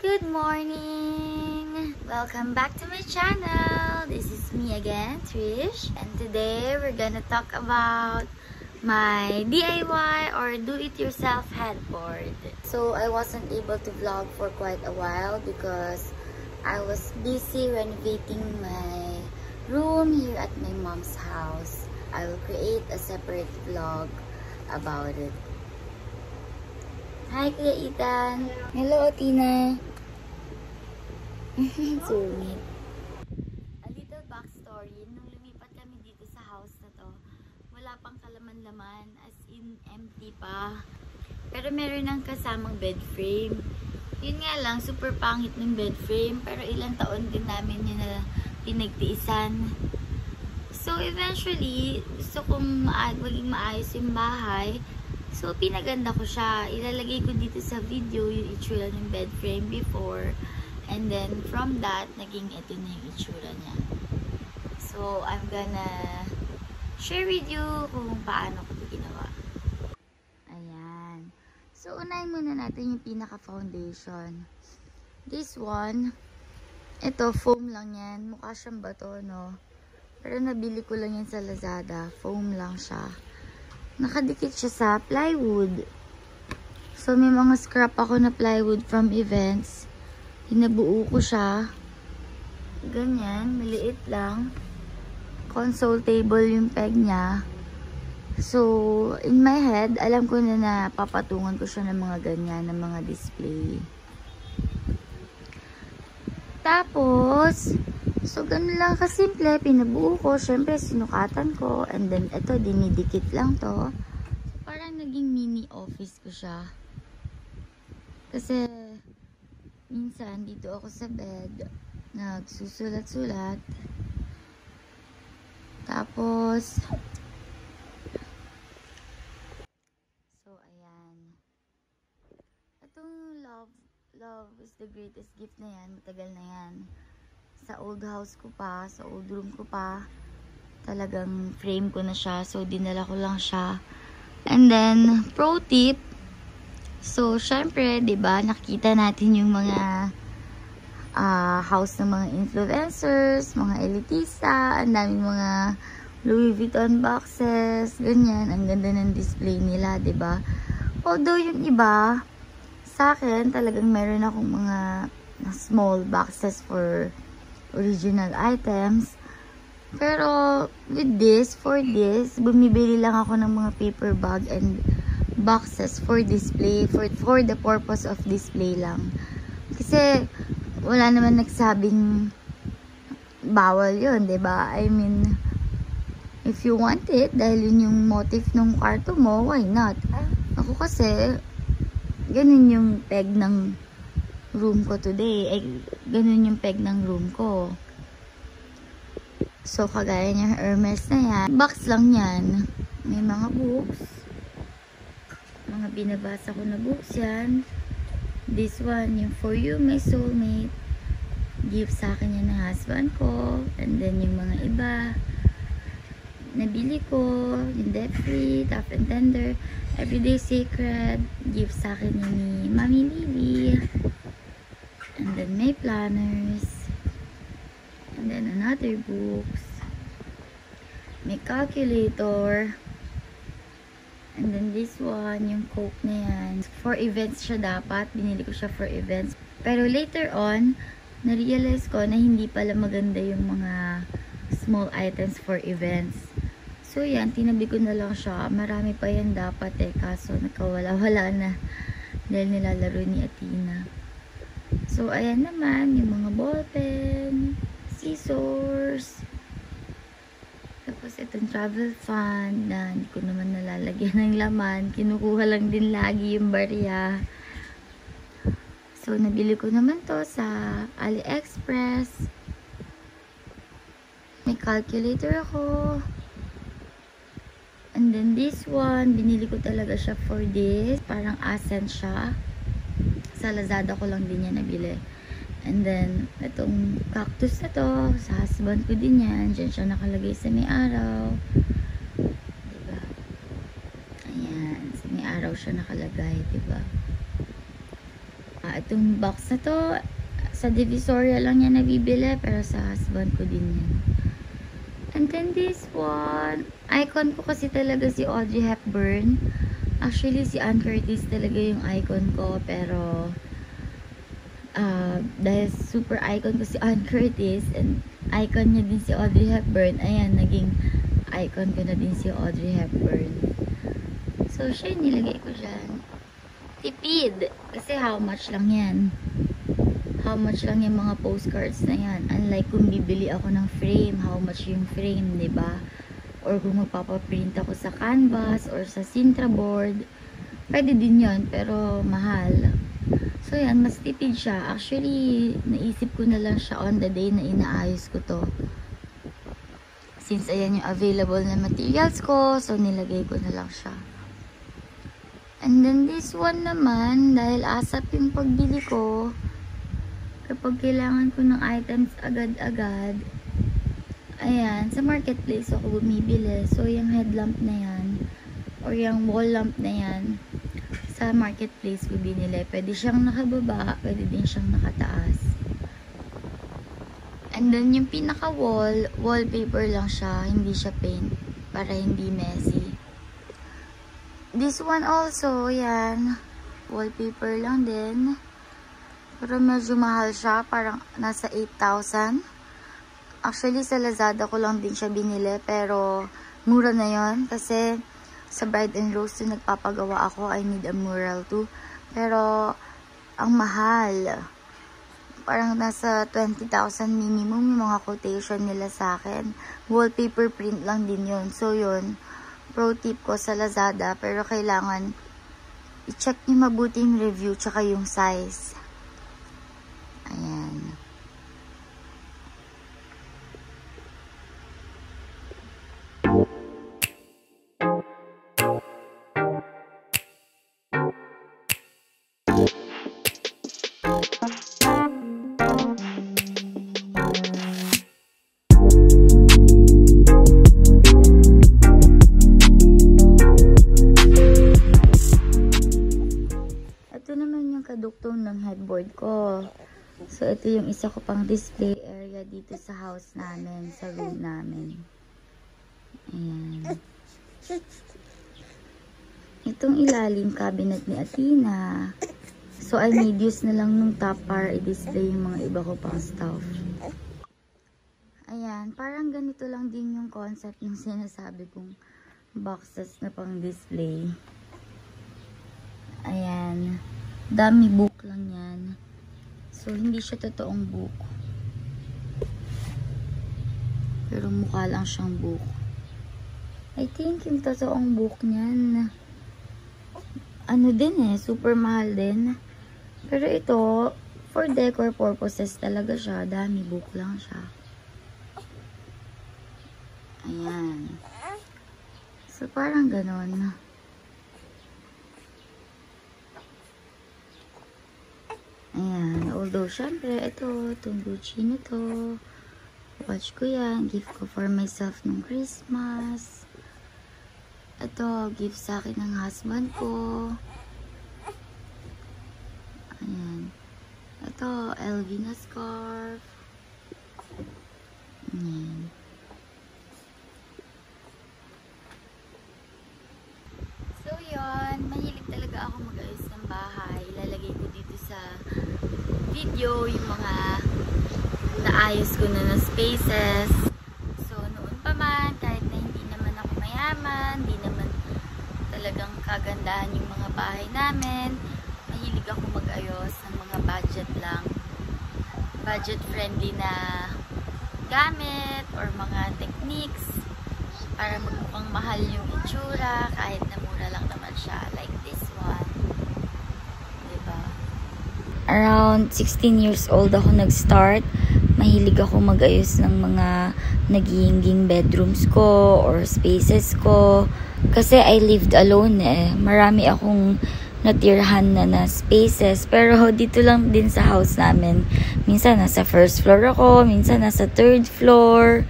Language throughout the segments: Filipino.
Good morning! Welcome back to my channel. This is me again, Trish. And today we're gonna talk about my DIY or do-it-yourself headboard. So I wasn't able to vlog for quite a while because I was busy renovating my room here at my mom's house. I will create a separate vlog about it. Hi, Kuya Ethan. Hello, Tina. Sweet. A little backstory. Nung lumipat kami dito sa house na to, wala pang kalaman-laman, as in empty pa. Pero meron ng kasamang bed frame. Yun nga lang, super pangit ng bed frame. Pero ilang taon din namin yun na pinagtiisan. So eventually, gusto kong maging maayos yung bahay. So, pinaganda ko siya. Ilalagay ko dito sa video yung itsura ng bed frame before. And then, from that, naging ito na yung itsura niya. So, I'm gonna share with you kung paano ko ito ginawa. Ayan. So, unahin muna natin yung pinaka-foundation. This one, ito, foam lang yan. Mukha siyang bato, no? Pero nabili ko lang yan sa Lazada. Foam lang siya. Nakadikit siya sa plywood. So, may mga scrap ako na plywood from events. Hinabuo ko siya. Ganyan, maliit lang. Console table yung peg niya. So, in my head, alam ko na papatungan ko siya ng mga ganyan, ng mga display. Tapos, so, ganun lang kasimple. Pinabuo ko. Siyempre, sinukatan ko. And then, ito, dinidikit lang to. So, parang naging mini office ko siya. Kasi, minsan, dito ako sa bed. Nagsusulat-sulat. Tapos, so, ayan. Itong love is the greatest gift na yan. Matagal na yan. Sa old house ko pa, sa old room ko pa, talagang frame ko na siya. So, dinala ko lang siya. And then, pro tip. So, syempre, diba, nakita natin yung mga house ng mga influencers, mga elitista, ang daming mga Louis Vuitton boxes, ganyan. Ang ganda ng display nila, diba? Although, yung iba, sa akin, talagang meron akong mga small boxes for original items. Pero for this, bumibili lang ako ng mga paper bag and boxes for display, for the purpose of display lang. Kasi wala naman nagsabing bawal yun, 'di ba? I mean, if you want it, dahil yun yung motif ng kwarto mo, why not? Ako kasi ganun yung peg ng room ko today. Ganun yung peg ng room ko. So, kagaya niya, Hermes na yan. Box lang yan. May mga books. Mga binabasa ko na books yan. This one, yung For You, My Soulmate. Gift sa akin yan ng husband ko. And then, yung mga iba. Nabili ko. Yung Debt Free, Tough and Tender. Everyday Sacred. Gift sa akin yan ni Mami Lily. And then may planners. And then another books. May calculator. And then this one, yung Coke na yan. For events siya dapat. Binili ko siya for events. Pero later on, na-realize ko na hindi pala maganda yung mga small items for events. So yan, tinabi ko na lang siya. Marami pa yan dapat kaso nakawala-wala na. Dahil nilalaro ni Athena. So, ayan naman, yung mga ballpen, scissors, tapos itong travel fund na hindi ko naman nalalagyan ng laman. Kinukuha lang din lagi yung barya. So, nabili ko naman to sa AliExpress. May calculator ako. And then this one, binili ko talaga siya for this. Parang accent siya. Sa Lazada ko lang din yan nabili. And then, itong cactus na to, sa husband ko din yan. Diyan siya nakalagay sa may araw. Diba? Ayan, sa may araw siya nakalagay, diba? Itong box na to, sa Divisoria lang yan nabibili, pero sa husband ko din yan. And then this one, icon ko kasi talaga si Audrey Hepburn. Actually, si Ann Curtis talaga yung icon ko, pero dahil super icon ko si Ann Curtis and icon niya din si Audrey Hepburn, ayan, naging icon ko na din si Audrey Hepburn. So, siya yung nilagay ko dyan. Tipid! Kasi how much lang yan? How much lang yung mga postcards na yan? Unlike kung bibili ako ng frame, how much yung frame, diba? Or kung magpapaprint ako sa canvas or sa Sintra board, pwede din yon, pero mahal. So yan, mas tipid siya. Actually, naisip ko na lang siya on the day na inaayos ko to. Since ayan yung available na materials ko, so nilagay ko na lang siya. And then this one naman, dahil asap yung pagbili ko, kapag kailangan ko ng items agad-agad, ayan, sa marketplace ako bumibili. So, yung headlamp na yan, or yung wall lamp na yan, sa marketplace ko binili. Pwede siyang nakababa, pwede din siyang nakataas. And then, yung pinaka-wall, wallpaper lang siya, hindi siya paint, para hindi messy. This one also, yan, wallpaper lang din. Pero medyo mahal siya, parang nasa 8,000. Actually, sa Lazada ko lang din siya binili, pero mura na yon kasi sa Bride and Rose to nagpapagawa ako, I need a mural too. Pero, ang mahal. Parang nasa 20,000 minimum yung mga quotation nila sa akin. Wallpaper print lang din yon. So, yun, pro tip ko sa Lazada, pero kailangan i-check nyo mabuti yung review tsaka yung size. Ayan. Ito naman yung kaduktong ng headboard ko. So, ito yung isa ko pang display area dito sa house namin, sa room namin. Ayan. Itong ilalim cabinet ni Athena. So, I made use na lang nung top para i-display yung mga iba ko pang stuff. Ayan, parang ganito lang din yung concept ng sinasabi kong boxes na pang display. Ayan. Dami book lang yan. So, hindi siya totoong book. Pero mukha lang siyang book. I think yung totoong book niyan, ano din super mahal din. Pero ito, for decor purposes talaga siya. Dami book lang siya. Ayan. So, parang ganon. Ayan. Although, syempre, itong Gucci na to. Watch ko yan. Gift ko for myself nung Christmas. Ito, gift sa akin ng husband ko. Ayan. Ito, LV na scarf. Ayan. So, yun. Mahilig talaga ako mag-ayos ng bahay. Ilalagay ko dito sa video yung mga naayos ko na ng spaces. So, noon pa man, kahit na hindi naman ako mayaman, hindi naman talagang kagandahan yung mga bahay namin, mahilig ako mag-ayos ng mga budget lang. Budget-friendly na gamit or mga techniques para magmukhang mahal yung itsura kahit na mura lang naman siya. Like this one. Diba? Around 16 years old ako nag-start. Mahilig ako mag-ayos ng mga nagiging bedrooms ko or spaces ko. Kasi I lived alone Marami akong natirhan na spaces. Pero dito lang din sa house namin. Minsan nasa first floor ako, minsan nasa third floor.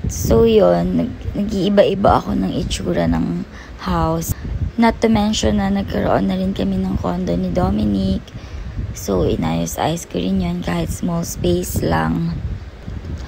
So yun, nag-iiba-iba ako ng itsura ng house. Not to mention na nagkaroon na rin kami ng condo ni Dominic. So, inayos-ayos ko rin yun kahit small space lang.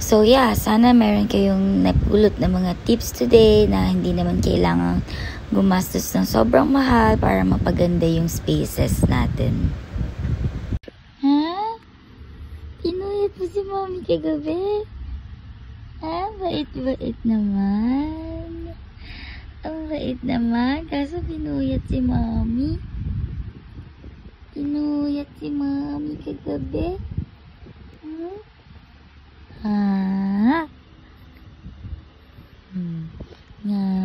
So, yeah, sana meron kayong napulot na mga tips today na hindi naman kailangan gumastos ng sobrang mahal para mapaganda yung spaces natin. Ha? Pinuyat mo si Mommy kagabi? Ha? Bait-bait naman. Ang bait naman. Kaso pinuyat si Mommy. Pinuyat si Mommy kagabi. Ha? Nga.